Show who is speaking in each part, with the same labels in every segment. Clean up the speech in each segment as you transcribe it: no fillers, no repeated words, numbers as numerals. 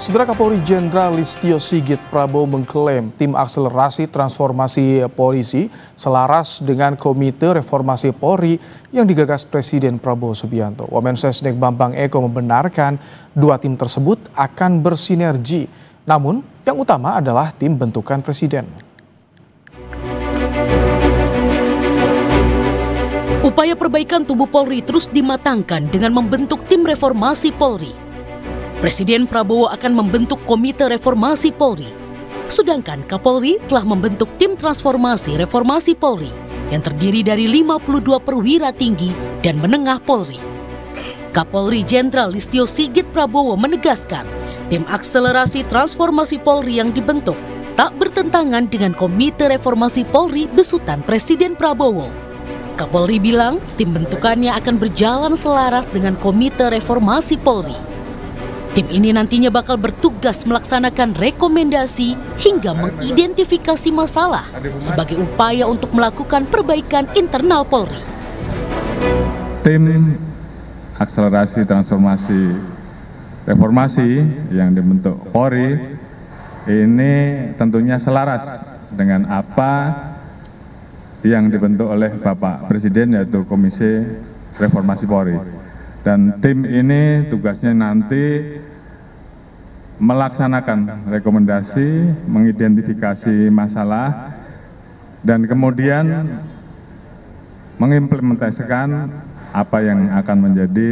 Speaker 1: Saudara Kapolri Jenderal Listio Sigit Prabowo mengklaim tim akselerasi transformasi polisi selaras dengan Komite Reformasi Polri yang digagas Presiden Prabowo Subianto. Wamensesnek Bambang Eko membenarkan dua tim tersebut akan bersinergi. Namun yang utama adalah tim bentukan Presiden.
Speaker 2: Upaya perbaikan tubuh Polri terus dimatangkan dengan membentuk tim reformasi Polri. Presiden Prabowo akan membentuk Komite Reformasi Polri. Sedangkan Kapolri telah membentuk tim transformasi reformasi Polri yang terdiri dari 52 perwira tinggi dan menengah Polri. Kapolri Jenderal Listio Sigit Prabowo menegaskan tim akselerasi transformasi Polri yang dibentuk tak bertentangan dengan Komite Reformasi Polri besutan Presiden Prabowo. Kapolri bilang tim bentukannya akan berjalan selaras dengan Komite Reformasi Polri. Tim ini nantinya bakal bertugas melaksanakan rekomendasi hingga mengidentifikasi masalah sebagai upaya untuk melakukan perbaikan internal Polri.
Speaker 3: Tim akselerasi transformasi reformasi yang dibentuk Polri ini tentunya selaras dengan apa yang dibentuk oleh Bapak Presiden, yaitu Komisi Reformasi Polri. Dan tim ini tugasnya nanti melaksanakan rekomendasi, mengidentifikasi masalah, dan kemudian mengimplementasikan apa yang akan menjadi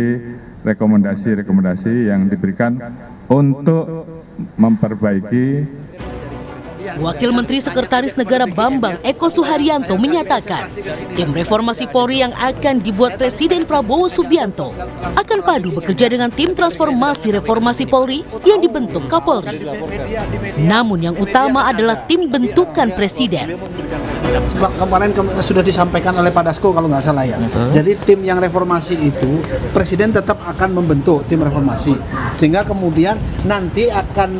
Speaker 3: rekomendasi-rekomendasi yang diberikan untuk memperbaiki.
Speaker 2: Wakil Menteri Sekretaris Negara Bambang Eko Suharyanto menyatakan tim reformasi Polri yang akan dibuat Presiden Prabowo Subianto akan padu bekerja dengan tim transformasi reformasi Polri yang dibentuk Kapolri. Namun yang utama adalah tim bentukan Presiden.
Speaker 4: Kemarin sudah disampaikan oleh Pak Dasko kalau nggak salah ya. Jadi tim yang reformasi itu Presiden tetap akan membentuk tim reformasi, sehingga kemudian nanti akan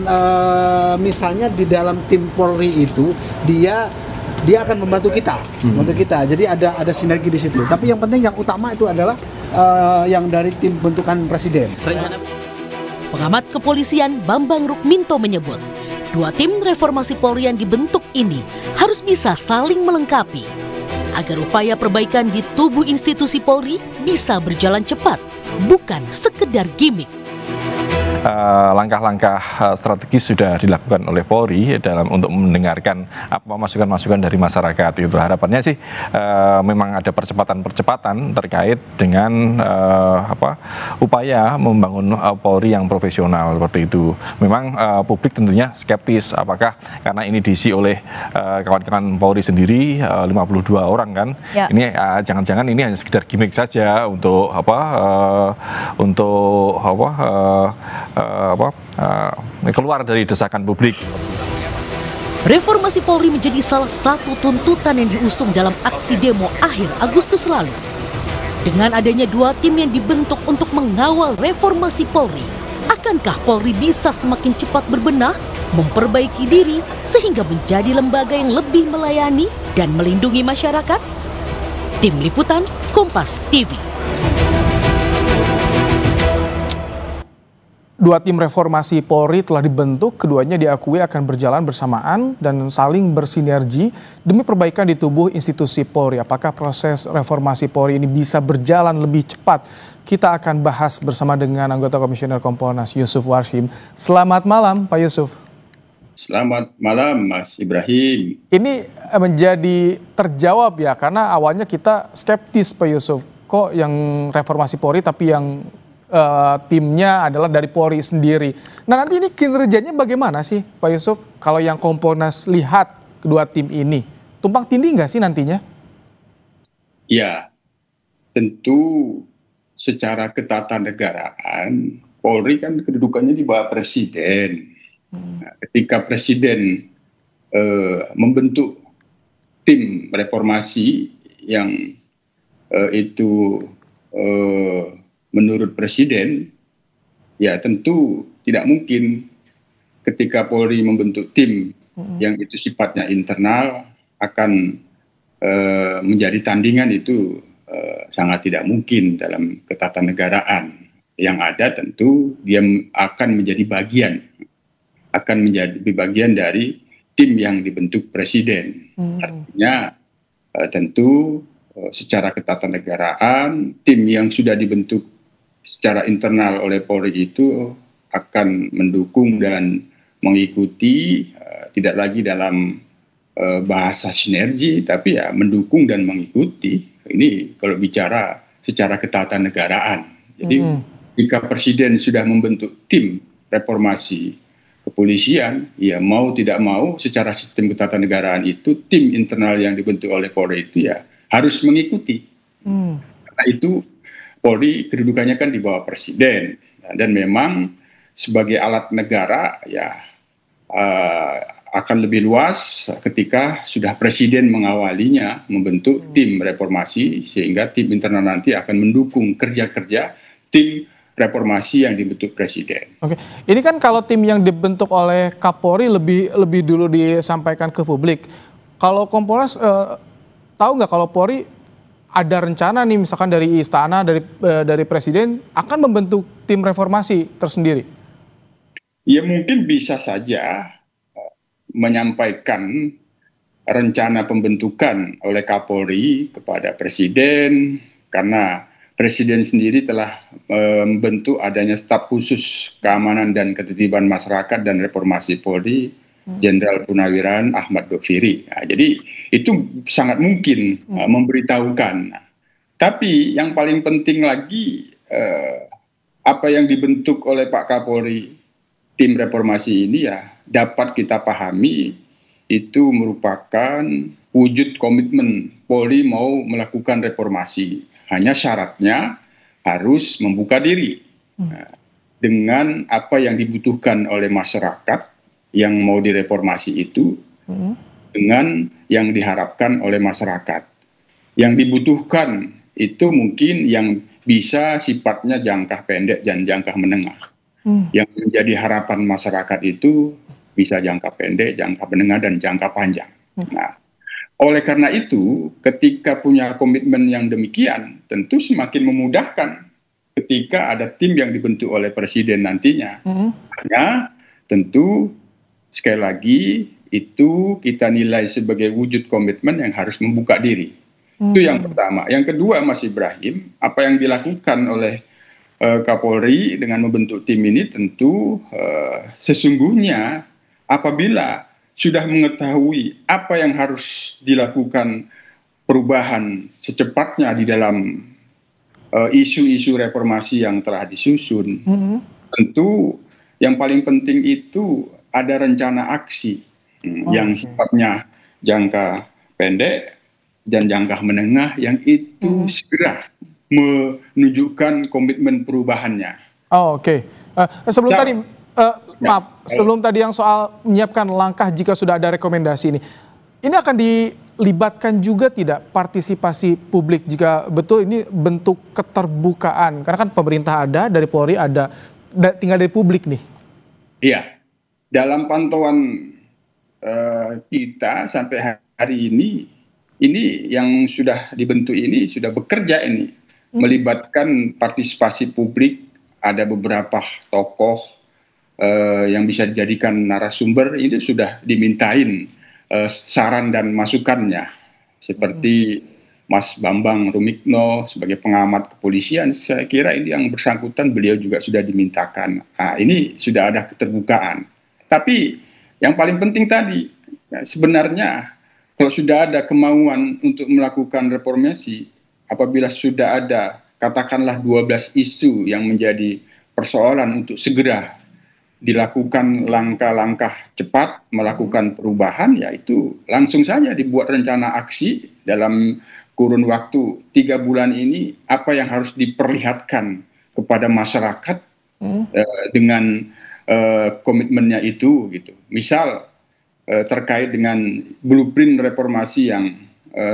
Speaker 4: misalnya di dalam tim Polri itu dia akan membantu kita, Jadi ada sinergi di situ. Tapi yang penting yang utama itu adalah yang dari tim bentukan Presiden.
Speaker 2: Pengamat kepolisian Bambang Rukminto menyebut, dua tim reformasi Polri yang dibentuk ini harus bisa saling melengkapi agar upaya perbaikan di tubuh institusi Polri bisa berjalan cepat, bukan sekedar gimmick.
Speaker 5: Langkah-langkah strategis sudah dilakukan oleh Polri untuk mendengarkan apa masukan-masukan dari masyarakat. Itu harapannya sih memang ada percepatan-percepatan terkait dengan upaya membangun Polri yang profesional seperti itu. Memang publik tentunya skeptis apakah karena ini diisi oleh kawan-kawan Polri sendiri 52 orang kan. Ya. Ini jangan-jangan ini hanya sekedar gimmick saja untuk keluar dari desakan publik.
Speaker 2: Reformasi Polri menjadi salah satu tuntutan yang diusung dalam aksi demo akhir Agustus lalu. Dengan adanya dua tim yang dibentuk untuk mengawal reformasi Polri, akankah Polri bisa semakin cepat berbenah, memperbaiki diri, sehingga menjadi lembaga yang lebih melayani dan melindungi masyarakat? Tim Liputan Kompas TV.
Speaker 1: Dua tim reformasi Polri telah dibentuk, keduanya diakui akan berjalan bersamaan dan saling bersinergi demi perbaikan di tubuh institusi Polri. Apakah proses reformasi Polri ini bisa berjalan lebih cepat? Kita akan bahas bersama dengan anggota Komisioner Kompolnas Yusuf Warshim. Selamat malam Pak Yusuf.
Speaker 6: Selamat malam Mas Ibrahim.
Speaker 1: Ini menjadi terjawab ya, karena awalnya kita skeptis Pak Yusuf. Kok yang reformasi Polri tapi yang timnya adalah dari Polri sendiri. Nah nanti ini kinerjanya bagaimana sih Pak Yusuf? Kalau yang Kompolnas lihat kedua tim ini, tumpang tindih nggak sih nantinya?
Speaker 6: Ya, tentu secara ketatanegaraan Polri kan kedudukannya di bawah Presiden. Nah, ketika Presiden membentuk tim reformasi yang itu menurut Presiden, ya tentu tidak mungkin ketika Polri membentuk tim yang itu sifatnya internal akan menjadi tandingan, itu sangat tidak mungkin dalam ketatanegaraan. Yang ada tentu dia akan menjadi bagian akan menjadi bagian dari tim yang dibentuk Presiden. Artinya tentu secara ketatanegaraan tim yang sudah dibentuk secara internal oleh Polri itu akan mendukung dan mengikuti, tidak lagi dalam bahasa sinergi, tapi ya mendukung dan mengikuti. Ini kalau bicara secara ketatanegaraan. Jadi jika Presiden sudah membentuk tim reformasi kepolisian, ya mau tidak mau secara sistem ketatanegaraan itu tim internal yang dibentuk oleh Polri itu ya harus mengikuti. Karena itu Polri kedudukannya kan di bawah Presiden, dan memang sebagai alat negara ya akan lebih luas ketika sudah Presiden mengawalinya membentuk tim reformasi, sehingga tim internal nanti akan mendukung kerja-kerja tim reformasi yang dibentuk Presiden.
Speaker 1: Oke, ini kan kalau tim yang dibentuk oleh Kapolri lebih dulu disampaikan ke publik. Kalau Kompolnas tahu nggak kalau Polri ada rencana nih misalkan dari istana, dari Presiden akan membentuk tim reformasi tersendiri?
Speaker 6: Ya mungkin bisa saja menyampaikan rencana pembentukan oleh Kapolri kepada Presiden, karena Presiden sendiri telah membentuk adanya staf khusus keamanan dan ketertiban masyarakat dan reformasi Polri, Jenderal Purnawirawan Ahmad Doviri. Nah, jadi itu sangat mungkin memberitahukan. Tapi yang paling penting lagi, apa yang dibentuk oleh Pak Kapolri, tim reformasi ini ya dapat kita pahami itu merupakan wujud komitmen Polri mau melakukan reformasi. Hanya syaratnya harus membuka diri dengan apa yang dibutuhkan oleh masyarakat yang mau direformasi itu dengan yang diharapkan oleh masyarakat. Yang dibutuhkan itu mungkin yang bisa sifatnya jangka pendek dan jangka menengah. Yang menjadi harapan masyarakat itu bisa jangka pendek, jangka menengah, dan jangka panjang. Nah, oleh karena itu, ketika punya komitmen yang demikian, tentu semakin memudahkan ketika ada tim yang dibentuk oleh Presiden nantinya. Hanya tentu sekali lagi itu kita nilai sebagai wujud komitmen yang harus membuka diri. Itu yang pertama. Yang kedua, Mas Ibrahim, apa yang dilakukan oleh Kapolri dengan membentuk tim ini tentu sesungguhnya apabila sudah mengetahui apa yang harus dilakukan perubahan secepatnya di dalam isu-isu reformasi yang telah disusun, tentu yang paling penting itu ada rencana aksi yang sifatnya jangka pendek dan jangka menengah yang itu segera menunjukkan komitmen perubahannya.
Speaker 1: Oh, oke. Sebelum tadi, maaf, sebelum tadi yang soal menyiapkan langkah jika sudah ada rekomendasi ini akan dilibatkan juga tidak partisipasi publik jika betul ini bentuk keterbukaan? Karena kan pemerintah ada, dari Polri ada, tinggal dari publik nih.
Speaker 6: Iya, dalam pantauan kita sampai hari ini yang sudah dibentuk ini sudah bekerja ini. Melibatkan partisipasi publik, ada beberapa tokoh yang bisa dijadikan narasumber, ini sudah dimintain saran dan masukannya, seperti Mas Bambang Rumikno sebagai pengamat kepolisian. Saya kira ini yang bersangkutan beliau juga sudah dimintakan. Nah, ini sudah ada keterbukaan. Tapi yang paling penting tadi, sebenarnya kalau sudah ada kemauan untuk melakukan reformasi, apabila sudah ada katakanlah 12 isu yang menjadi persoalan untuk segera dilakukan langkah-langkah cepat melakukan perubahan, yaitu langsung saja dibuat rencana aksi dalam kurun waktu 3 bulan ini, apa yang harus diperlihatkan kepada masyarakat dengan komitmennya itu gitu. Misal terkait dengan blueprint reformasi yang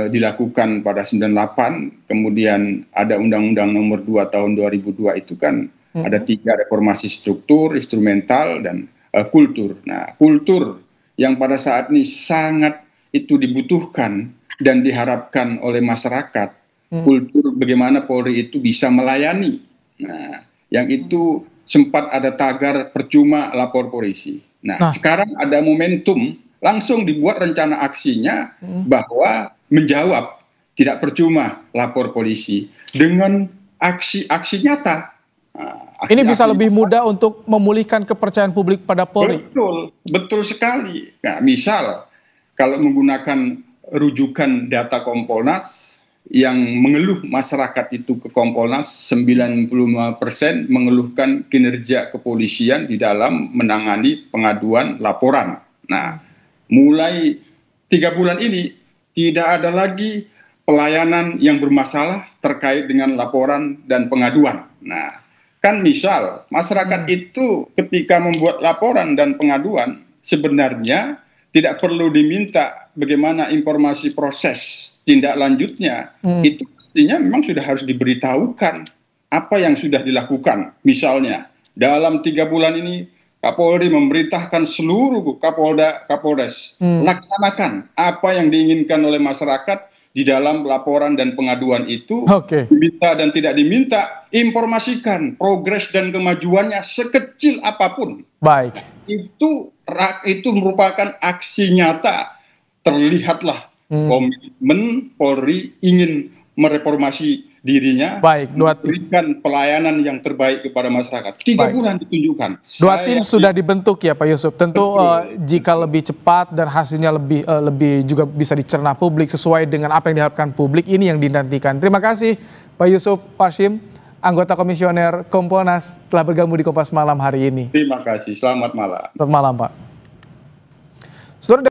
Speaker 6: dilakukan pada 98, kemudian ada Undang-Undang Nomor 2 Tahun 2002 itu kan ada 3 reformasi struktur, instrumental, dan kultur. Nah, kultur yang pada saat ini sangat itu dibutuhkan dan diharapkan oleh masyarakat, kultur bagaimana Polri itu bisa melayani. Nah, yang itu sempat ada tagar percuma lapor polisi. Nah, sekarang ada momentum, langsung dibuat rencana aksinya bahwa menjawab, tidak percuma lapor polisi dengan aksi-aksi nyata. Nah,
Speaker 1: Ini bisa lebih mudah untuk memulihkan kepercayaan publik pada Polri.
Speaker 6: Betul, betul sekali. Nah, misal kalau menggunakan rujukan data Kompolnas yang mengeluh masyarakat itu ke Kompolnas, 95% mengeluhkan kinerja kepolisian di dalam menangani pengaduan laporan. Nah, mulai 3 bulan ini tidak ada lagi pelayanan yang bermasalah terkait dengan laporan dan pengaduan. Nah, kan misal masyarakat itu ketika membuat laporan dan pengaduan sebenarnya tidak perlu diminta bagaimana informasi proses tindak lanjutnya, itu pastinya memang sudah harus diberitahukan apa yang sudah dilakukan. Misalnya dalam 3 bulan ini Kapolri memerintahkan seluruh Kapolda, Kapolres laksanakan apa yang diinginkan oleh masyarakat di dalam laporan dan pengaduan itu. Diminta dan tidak diminta, informasikan progres dan kemajuannya sekecil apapun.
Speaker 1: Baik.
Speaker 6: Itu merupakan aksi nyata. Terlihatlah komitmen Polri ingin mereformasi dirinya, memberikan pelayanan yang terbaik kepada masyarakat. 3 bulan ditunjukkan.
Speaker 1: 2 tim sudah dibentuk ya Pak Yusuf. Tentu jika lebih cepat dan hasilnya lebih juga bisa dicerna publik sesuai dengan apa yang diharapkan publik, ini yang dinantikan. Terima kasih Pak Yusuf Parshim, anggota Komisioner Kompolnas, telah bergabung di Kompas Malam hari ini.
Speaker 6: Terima kasih. Selamat malam.
Speaker 1: Selamat malam Pak. Saudara